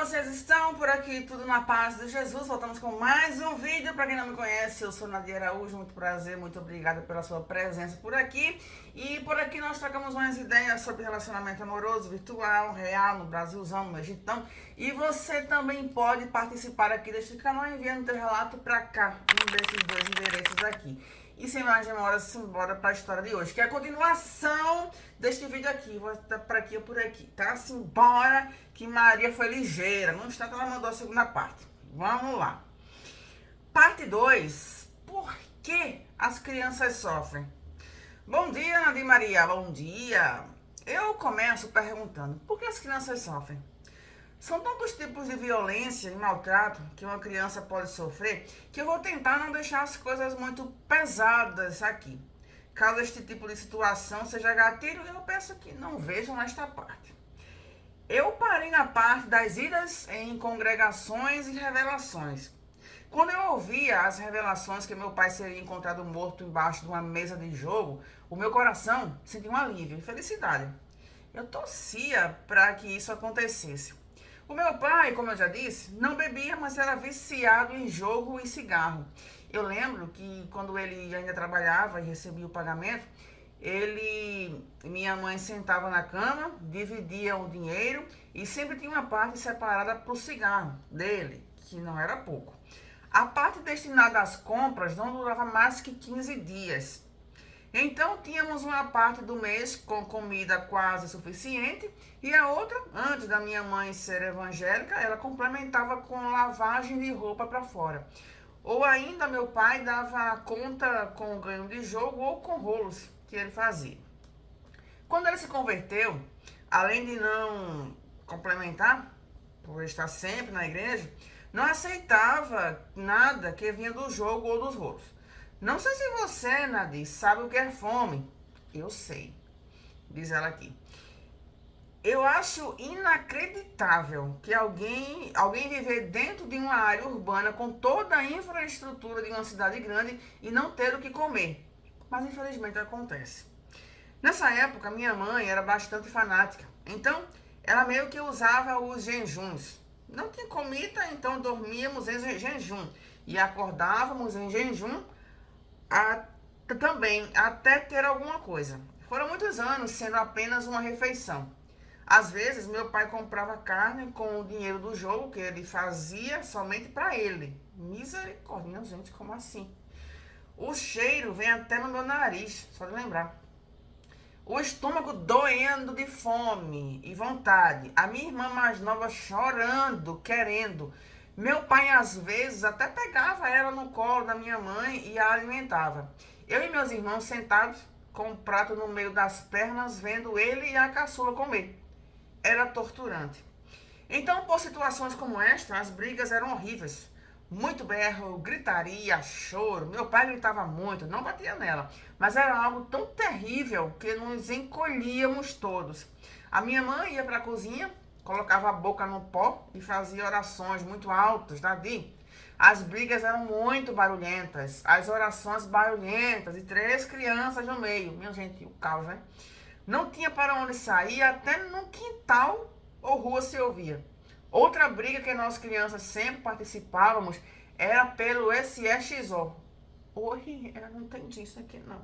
vocês estão? Por aqui tudo na paz de Jesus. Voltamos com mais um vídeo. Para quem não me conhece, eu sou Nadia Araújo. Muito prazer, muito obrigada pela sua presença por aqui. E por aqui nós trocamos umas ideias sobre relacionamento amoroso, virtual, real, no Brasilzão, no Egitão. E você também pode participar aqui deste canal enviando teu relato para cá, um desses dois endereços aqui. E sem mais demora, simbora para a história de hoje, que é a continuação deste vídeo aqui. Vou estar por aqui ou por aqui, tá? Simbora, que Maria foi ligeira. Num instante ela mandou a segunda parte. Vamos lá. Parte 2. Por que as crianças sofrem? Bom dia, Nadia Maria. Bom dia. Eu começo perguntando, por que as crianças sofrem? São tantos tipos de violência e maltrato que uma criança pode sofrer que eu vou tentar não deixar as coisas muito pesadas aqui. Caso este tipo de situação seja gatilho, eu peço que não vejam esta parte. Eu parei na parte das idas em congregações e revelações. Quando eu ouvia as revelações que meu pai seria encontrado morto embaixo de uma mesa de jogo, o meu coração sentia um alívio e felicidade. Eu torcia para que isso acontecesse. O meu pai, como eu já disse, não bebia, mas era viciado em jogo e cigarro. Eu lembro que quando ele ainda trabalhava e recebia o pagamento, minha mãe sentava na cama, dividia o dinheiro e sempre tinha uma parte separada para o cigarro dele, que não era pouco. A parte destinada às compras não durava mais que 15 dias. Então, tínhamos uma parte do mês com comida quase suficiente e a outra, antes da minha mãe ser evangélica, ela complementava com lavagem de roupa para fora. Ou ainda meu pai dava conta com o ganho de jogo ou com rolos que ele fazia. Quando ele se converteu, além de não complementar, por estar sempre na igreja, não aceitava nada que vinha do jogo ou dos rolos. Não sei se você, Nadia, sabe o que é fome. Eu sei, diz ela aqui. Eu acho inacreditável que alguém viver dentro de uma área urbana com toda a infraestrutura de uma cidade grande e não ter o que comer. Mas infelizmente acontece. Nessa época, minha mãe era bastante fanática. Então, ela meio que usava os jejuns. Não tinha comida, então dormíamos em jejum. E acordávamos em jejum também, até ter alguma coisa. Foram muitos anos sendo apenas uma refeição. Às vezes, meu pai comprava carne com o dinheiro do jogo que ele fazia somente para ele. Misericórdia, gente, como assim? O cheiro vem até no meu nariz, só de lembrar. O estômago doendo de fome e vontade. A minha irmã mais nova chorando, querendo. Meu pai, às vezes, até pegava ela no colo da minha mãe e a alimentava. Eu e meus irmãos sentados com um prato no meio das pernas, vendo ele e a caçula comer. Era torturante. Então, por situações como esta, as brigas eram horríveis. Muito berro, gritaria, choro. Meu pai gritava muito, não batia nela. Mas era algo tão terrível que nos encolhíamos todos. A minha mãe ia para a cozinha, colocava a boca no pó e fazia orações muito altas, Nadia. As brigas eram muito barulhentas, as orações barulhentas e 3 crianças no meio. Minha gente, o caos, né? Não tinha para onde sair, até no quintal ou rua se ouvia. Outra briga que nós crianças sempre participávamos era pelo SEXO. Oi, eu não entendi isso aqui não.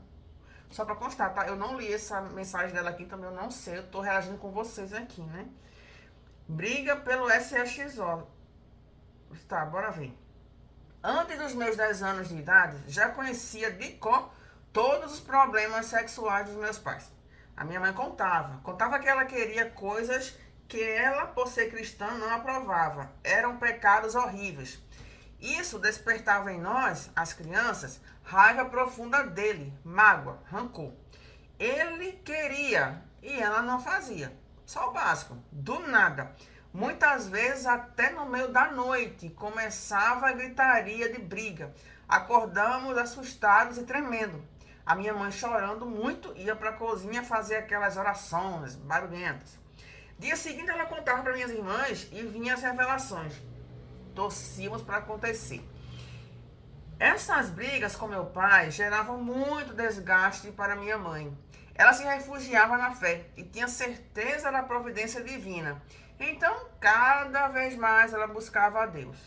Só para constar, tá? Eu não li essa mensagem dela aqui, também eu não sei. Eu tô reagindo com vocês aqui, né? Briga pelo SEXO. Tá, bora ver. Antes dos meus 10 anos de idade, já conhecia de cor todos os problemas sexuais dos meus pais. A minha mãe contava que ela queria coisas que ela, por ser cristã, não aprovava. Eram pecados horríveis. Isso despertava em nós, as crianças, raiva profunda dele, mágoa, rancor. Ele queria e ela não fazia. Só o básico, do nada. Muitas vezes até no meio da noite começava a gritaria de briga. Acordamos assustados e tremendo. A minha mãe chorando muito ia para a cozinha fazer aquelas orações barulhentas. Dia seguinte ela contava para minhas irmãs e vinha as revelações. Torcíamos para acontecer. Essas brigas com meu pai geravam muito desgaste para minha mãe. Ela se refugiava na fé e tinha certeza da providência divina. Então, cada vez mais ela buscava a Deus.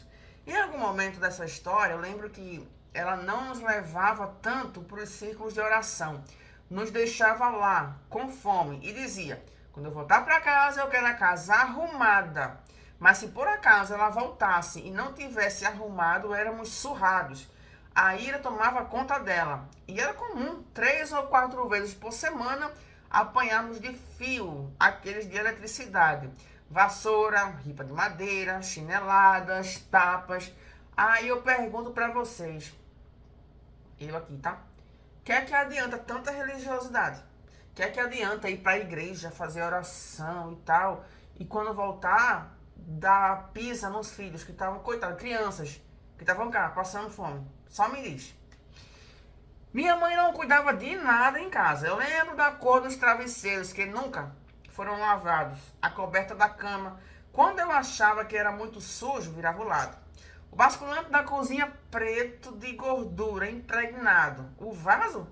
Em algum momento dessa história, eu lembro que ela não nos levava tanto para os círculos de oração. Nos deixava lá, com fome, e dizia: quando eu voltar para casa, eu quero a casa arrumada. Mas se por acaso ela voltasse e não tivesse arrumado, éramos surrados. A ira tomava conta dela. E era comum, 3 ou 4 vezes por semana, apanharmos de fio aqueles de eletricidade. Vassoura, ripa de madeira, chineladas, tapas. Aí eu pergunto para vocês, eu aqui, tá? O que é que adianta tanta religiosidade? O que é que adianta ir para a igreja, fazer oração e tal, e quando voltar, dar pisa nos filhos que estavam, coitados, crianças, que estavam cá, passando fome? Só me diz. Minha mãe não cuidava de nada em casa. Eu lembro da cor dos travesseiros, que nunca foram lavados, a coberta da cama. Quando eu achava que era muito sujo, virava o lado. O basculante da cozinha preto de gordura, impregnado. O vaso,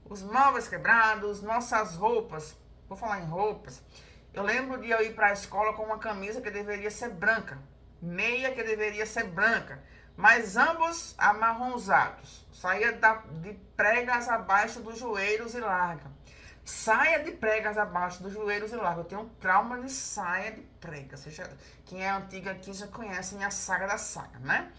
os móveis quebrados, nossas roupas. Vou falar em roupas. Eu lembro de eu ir para a escola com uma camisa que deveria ser branca, meia que deveria ser branca, mas ambos amarronzados. Saia de pregas abaixo dos joelhos e larga. Saia de pregas abaixo dos joelhos e larga. Eu tenho um trauma de saia de prega. Seja, quem é antiga aqui já conhece a saga da saga, né?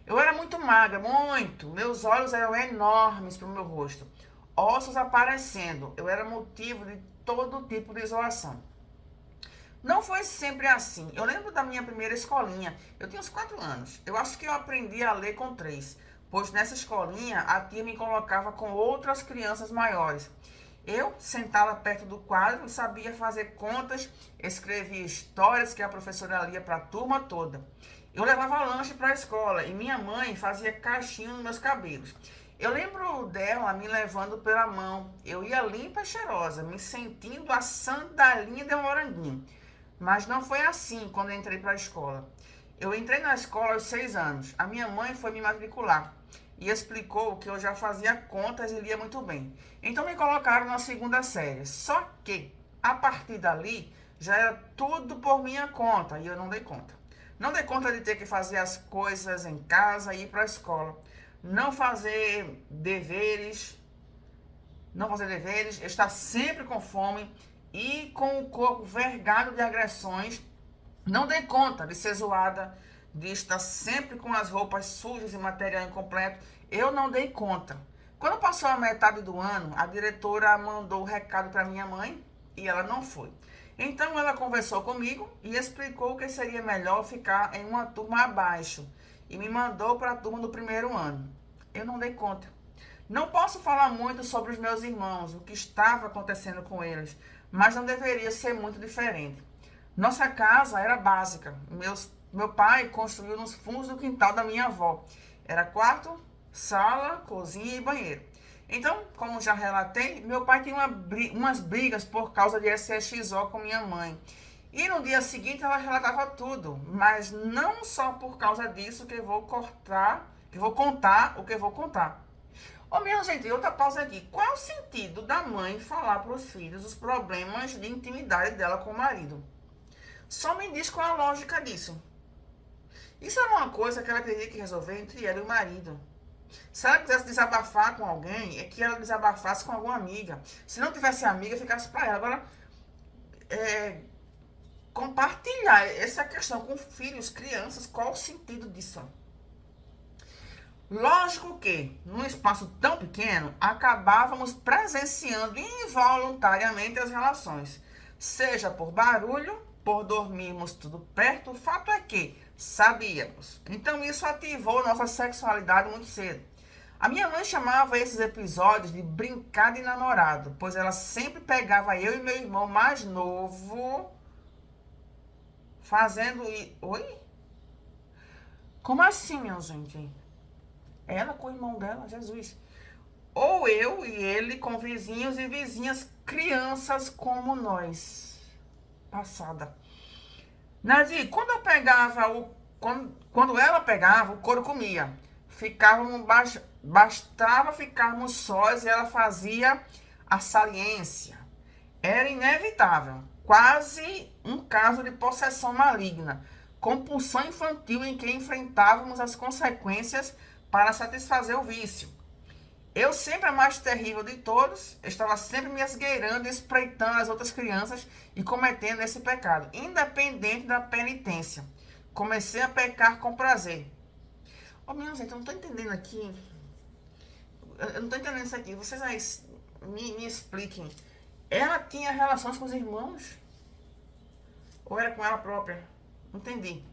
Eu era muito magra, muito. Meus olhos eram enormes para o meu rosto. Ossos aparecendo. Eu era motivo de todo tipo de isolação. Não foi sempre assim. Eu lembro da minha primeira escolinha. Eu tinha uns 4 anos. Eu acho que eu aprendi a ler com 3. Pois nessa escolinha, a tia me colocava com outras crianças maiores. Eu sentava perto do quadro e sabia fazer contas, escrevia histórias que a professora lia para a turma toda. Eu levava lanche para a escola e minha mãe fazia caixinho nos meus cabelos. Eu lembro dela me levando pela mão. Eu ia limpa e cheirosa, me sentindo a sandalinha de um moranguinho. Mas não foi assim quando eu entrei para a escola. Eu entrei na escola aos 6 anos. A minha mãe foi me matricular e explicou que eu já fazia contas e lia muito bem. Então me colocaram na segunda série. Só que, a partir dali, já era tudo por minha conta e eu não dei conta. Não dei conta de ter que fazer as coisas em casa e ir para a escola. Não fazer deveres, estar sempre com fome e com o corpo vergado de agressões. Não dei conta de ser zoada, de estar sempre com as roupas sujas e material incompleto. Eu não dei conta. Quando passou a metade do ano, a diretora mandou o recado para minha mãe e ela não foi. Então ela conversou comigo e explicou que seria melhor ficar em uma turma abaixo e me mandou para a turma do primeiro ano. Eu não dei conta. Não posso falar muito sobre os meus irmãos, o que estava acontecendo com eles, mas não deveria ser muito diferente. Nossa casa era básica. Meu pai construiu nos fundos do quintal da minha avó. Era quarto, sala, cozinha e banheiro. Então, como já relatei, meu pai tinha umas brigas por causa de SSXO com minha mãe. E no dia seguinte ela relatava tudo, mas não só por causa disso que eu vou contar o que eu vou contar. Ô, minha gente, outra pausa aqui. Qual é o sentido da mãe falar para os filhos os problemas de intimidade dela com o marido? Só me diz qual é a lógica disso. Isso era uma coisa que ela teria que resolver entre ela e o marido. Se ela quisesse desabafar com alguém, é que ela desabafasse com alguma amiga. Se não tivesse amiga, ficasse para ela. Agora, compartilhar essa questão com filhos, crianças, qual o sentido disso? Lógico que, num espaço tão pequeno, acabávamos presenciando involuntariamente as relações. Seja por barulho, por dormirmos tudo perto, o fato é que sabíamos. Então isso ativou nossa sexualidade muito cedo. A minha mãe chamava esses episódios de brincar de namorado, pois ela sempre pegava eu e meu irmão mais novo fazendo... Oi? Como assim, minha gente? Ela com o irmão dela, Jesus. Ou eu e ele com vizinhos e vizinhas, crianças como nós. Passada. Nadir, quando ela pegava, o couro comia. Bastava ficarmos sós e ela fazia a saliência. Era inevitável. Quase um caso de possessão maligna, compulsão infantil em que enfrentávamos as consequências para satisfazer o vício. Eu, sempre a mais terrível de todos, estava sempre me esgueirando, espreitando as outras crianças e cometendo esse pecado, independente da penitência. Comecei a pecar com prazer. Ô, minha gente, eu não tô entendendo aqui. Eu não tô entendendo isso aqui. Vocês aí me expliquem. Ela tinha relações com os irmãos? Ou era com ela própria? Não entendi.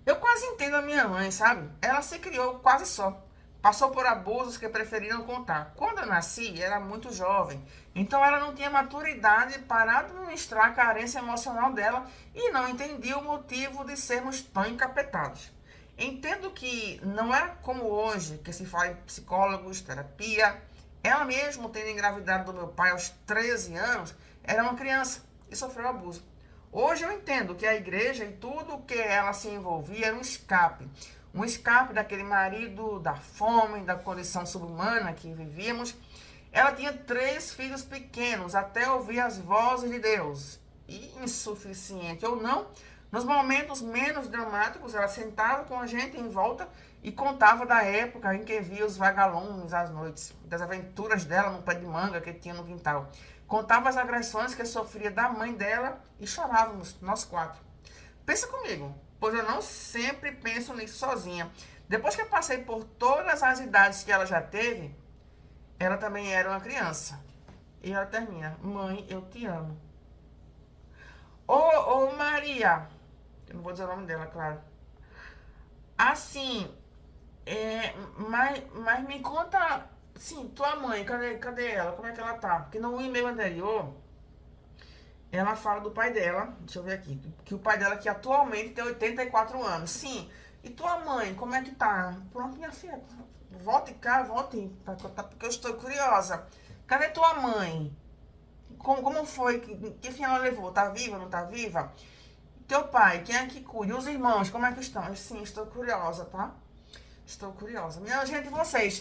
Eu quase entendo a minha mãe, sabe? Ela se criou quase só. Passou por abusos que preferiram contar. Quando eu nasci, era muito jovem. Então ela não tinha maturidade para administrar a carência emocional dela e não entendia o motivo de sermos tão encapetados. Entendo que não era como hoje, que se fala em psicólogos, terapia. Ela mesmo, tendo engravidado do meu pai aos 13 anos, era uma criança e sofreu abuso. Hoje eu entendo que a igreja e tudo o que ela se envolvia era um escape. Um escape daquele marido, da fome, da condição subhumana que vivíamos. Ela tinha 3 filhos pequenos, até ouvir as vozes de Deus. E insuficiente ou não, nos momentos menos dramáticos, ela sentava com a gente em volta e contava da época em que via os vagalumes às noites, das aventuras dela no pé de manga que tinha no quintal. Contava as agressões que sofria da mãe dela e chorávamos, nós 4. Pensa comigo, pois eu não sempre penso nisso sozinha. Depois que eu passei por todas as idades que ela já teve, ela também era uma criança. E ela termina: mãe, eu te amo. Ô Maria, eu não vou dizer o nome dela, claro. Assim, mas me conta, sim, tua mãe, cadê ela? Como é que ela tá? Porque no e-mail anterior, ela fala do pai dela, deixa eu ver aqui, que o pai dela que atualmente tem 84 anos. Sim, e tua mãe, como é que tá? Pronto, minha filha, volte cá, volte, porque eu estou curiosa. Cadê tua mãe? Como foi? Que fim ela levou? Tá viva, não tá viva? Teu pai, quem é que cuida? Os irmãos, como é que estão? Sim, estou curiosa, tá? Estou curiosa. Minha gente, vocês,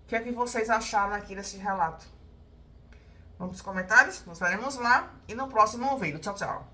o que é que vocês acharam aqui desse relato? Vamos para os comentários? Nos veremos lá e no próximo vídeo. Tchau, tchau.